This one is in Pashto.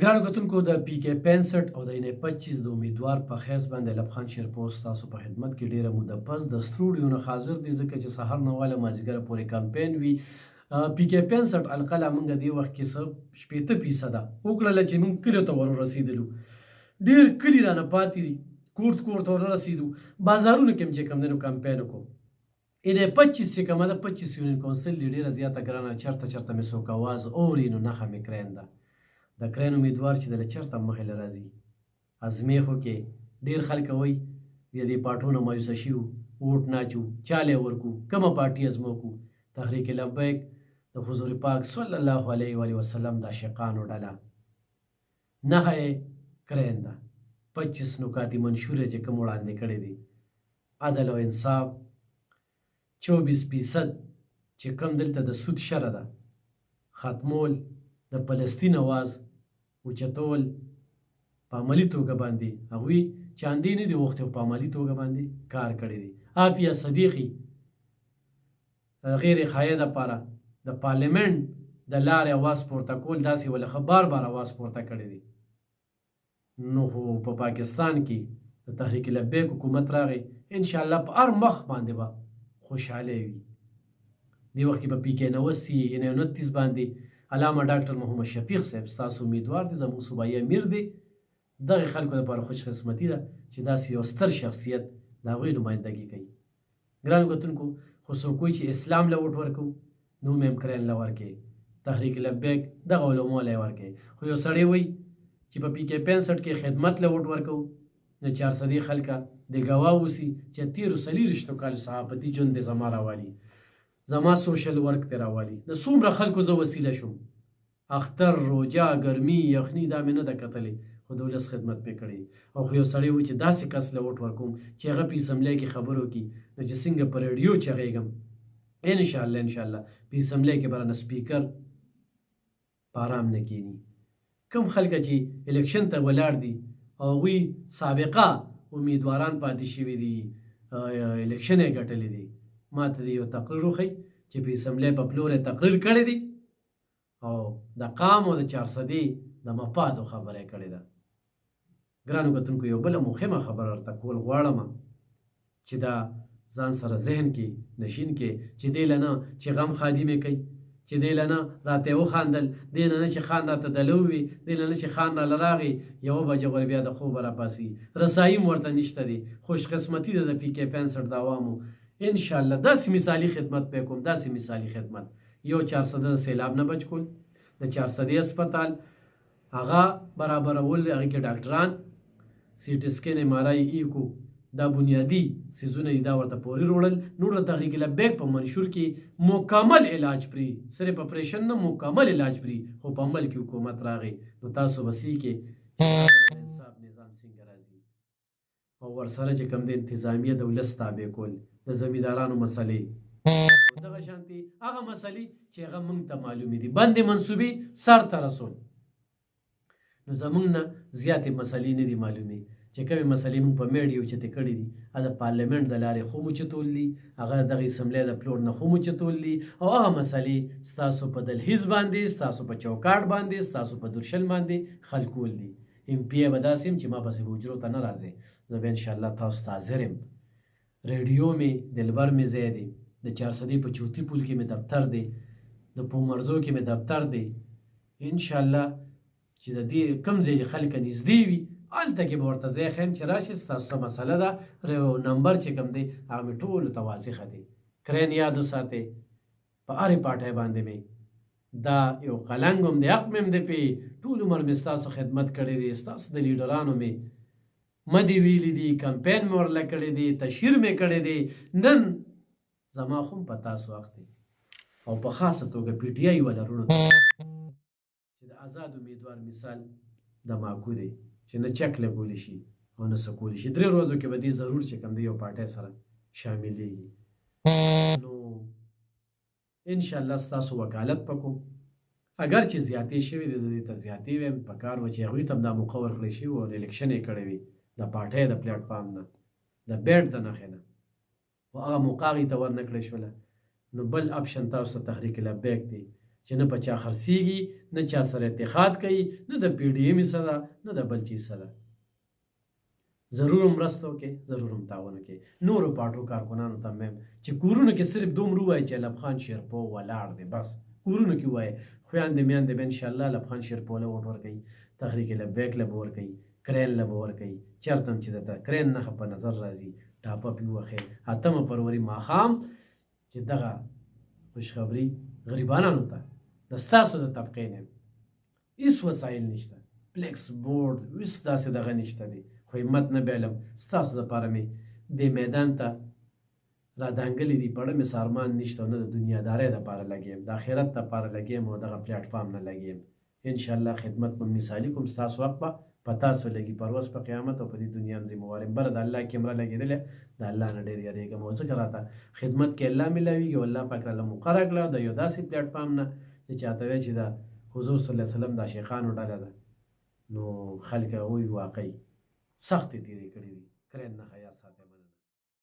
ګرانو کتونکو د پی کې 65 او د ان 25 د امیدوار په خیز باندې لبخان شیرپوسټ تاسو په خدمت کې ډیره موده پس د سټوډیو نه حاضر دي ځکه چې سهار نه واله مازیګر پورې کمپاین وي پی کې 65 القلا موږ دی وخت کې سب 80% وکړل چې موږ کلیو ته ور رسیدلو ډیر کلی رانه پاتې دي کوړت ور رسیدو بازارونو کې چې کم دنو کمپاین کو ان 25 چې کومه د 25 یونین کونسل ډیره زیاته ګرانه چرته مې سو کاواز اورینو نه هم کرینده د کرین امیدوار چې د چرته مخې له راځي ازمیخو کې ډیر خلک وایي بیا دې پاټونه مایوسه شیو ووټ ناچو چاله ورکو کومه پارټي ازموکو تحریک لبیک د حضور پاک صلی الله علیه و وسلم د عاشقانو ډله نه کرین ده 25 نکاتی منشوره چې کوم وړاندې کړي دي عدل او انصاف 24% چې کوم دلته د سود شره ده ختمول د فلسطین اواز اوچتول په عملي توګه باندې هغوی چاندې نه دي غوښتي په عملي توګه باندې کار کړی دی عافیه صدیقي غیر خایه دپاره د پارلیمنټ د لارې اواز پورته کول داسې ولخه بار اواز پورته کړی دی نو خو په پاکستان کې د تحریک لبیک حکومت راغی انشاءالله په هر مخ باندې به خوشحاله وي دې وخت کې به پی کې 90 یعنې 29 باندې علامه ډاکټر محمد شفیق صاحب ستاسو امیدوار دي زموږ صوبایي امیر دی دغه خلکو لپاره خوش قسمتي ده چې داسې یو ستر شخصیت د هغوی نمایندګي کوي ګرانو کتونکو خو څوک وایي چې اسلام له ووټ ورکوو نو هم کرین له ورکوي تحریک لبیک دغه علماو له یې ورکوي خو یو سړی وایي چې په پی کې 65 کې خدمت له ووټ ورکوو د 400 خلکه د ګواه اوسي چې 43 کالو صحافتي ژوند دی زما راوالي زما سوشل ورک ته راوالي د څومره خلکو زه وسیله شوم اختر روجا ګرمي یخني دا مې نه ده کتلې خو د ولس خدمت مې کړی او خو یو سړی وایي چې داسې کس له ووټ ورکوم چې هغه په اسمبلی کې خبرو کي نو چې څنګه په ریډیو چغېږم انشاءالله په اسمبلی کې به رانه سپیکر په ارام نه کینی کوم خلک چې الیکشن ته ولاړ دي او هغوی سابقه امیدواران پاتې شوي دي الیکشن یې ګټلی دی ما ته د یو تقریر وښی چې په اسمبلی په پلور یې تقریر کړی دی او د قام او د 400 د مفادو خبره یې کړې ده ګرانو کتونکو یو بله مهمه خبره درته کول غواړم چې دا ځان سره ذهن کې نشین کې چې دی له نه چې غم خادمې کوي چې دی له نه راته یې وخاندل دی له نه چې خان راته دلو وي دی له نه چې خان راله راغی 1 بجې غورې بیا د خوبه راپاسي رسایي م ورته نشته دی خوش قسمتي ده د پی کې 65 د عوامو انشاءالله داسې مثالي خدمت به کوم داسې مثالي خدمت یو 400 د سیلاب نه بچ کول د 400 اسپیټال هغه برابرول هغې کې ډاکټران سی ټي سکین ایم آر آی ایکو دا بنیادي څیزونه دا ورته پورې وروړل نور د تحریک لبیک په منشور کې مکمل علاج پرې صرف اپریشن نه مکمل علاج پرې خو په عمل کې حکومت راغی نو تاسو بسی کې انصاف نظام څنګه راځي او ورسره چې کوم د انتظامیه د ولس تابع کول د زمیندارانو مسلې او دغه شانتي هغه مسلې چې هغه موږ ته معلومې دي بندې منصوبې سر ته رسول نو زمونږ نه زیاتې مسلې نه دي معلومې چې کومې مسلې موږ په میډیو چتې کړي دي هغه د پارلیمنټ د لارې خو مو چتول دي هغه دغه اسمبلی د پلور نه خو مو چتول دي او هغه مسلې ستاسو په دلهیز باندې ستاسو په چوکاټ باندې ستاسو په درشل باندې خلکول دي ام پی به داسې یم چې ما پسې حجرو ته نه راځئ زه به انشاءالله تاسو ته حاضر یم ریډیو مې دلبر مې ځای دی د 400 په چوتي پل کې مې دفتر دی د پومرزو کې مې دفتر دی انشاءالله چې د دې کوم ځای خلک نږدې وي هلته کې به ورته ځای ښیم چې راشي ستاسو څه مسله ده نمبر چې کوم دی هغه مې ټولو ته واضحه دی کرین یاد وساتئ په هرې پاټۍ باندې مې دا یو قلنګ هم دی حق مې هم دی پې ټول عمر مې ستاسو خدمت کړی دی ستاسو د لیډرانو مې مدې ویلي دي کمپین مې ورله کړی دی تشهیر مې کړی دی نن زما خو هم په تاسو وخت دی او په خاصه توګه پی ټي آی ولرونو چې د آزاد امیدوار مثال د ماکو دی چې نه چک لګولی شي او نه څه کولی شي 3 ورځو کې به دې ضرور چې کوم دی یو پارټۍ سره شاملېږي نو انشاءالله ستاسو وکالت پکوم اگر چې زیاتې شوي دي زه دې ته زیاتې ویم په کار و چې هغوی ته هم دا موقع ورکړی شي او الیکشن یې کړی وي د پارټۍ د پلیټفارم نه د بیټ د نښې نه او هغه موقع هغوی ته ورنه کړی شوله نو بل اپشن تاسو ته تحریک لبیک دی چې نه په چا خرڅېږي نه چا سره اتحاد کوي نه د پی ډي ایم سره نه د بل چیز سره. ضرور مرسته وکړئ، ضرور هم تعاون وکړئ. نورو پارټو کارکنانو ته مې چې کورونو کې صرف دومره ووایي چې ایلب خان شیرپو ولاړ دی، بس کورونو کې ووایي، خویندې میندې به انشاءالله ایلب خان شیرپو له ووټ ورکوي، تحریک لبیک له به ورکوي، کرین له به ورکوي. چېرته هم چې درته کرین نښه په نظر راځي ټاپه پې ووهئ. 8 فروری ماښام چې دغه خوشخبري غریبانانو ته د ستاسو د طبقې نه هېڅ وسایل نشته، فلیکس بورډ هېڅ داسې دغه نشته دی، خو همت نه بایلم ستاسو دپاره مې دې میدان ته را دانګلي دي. پړه مې سارمان نشته او نه د دنیادارۍ دپاره لګیم، د آخرت دپاره لګیم او دغه پلیټفارم نه لګیم. انشاءالله خدمت به مثالي کوم، ستاسو حق به په تاسو لګي پروس په قیامت او په دې دنیا هم ذموار یم. بله د الله کیمره لګېدلې، د الله نه ډېر یېرېږم او ځکه راته خدمت کې الله میلاویږي او الله پاک راله مقرره کړه د یو داسې پلیټفارم نه چې چاته وایي چې د حضور صلی الله علیه وسلم د شیخانو ډله ده، نو خلک هغوی واقعي سختې تېرې کړې دي.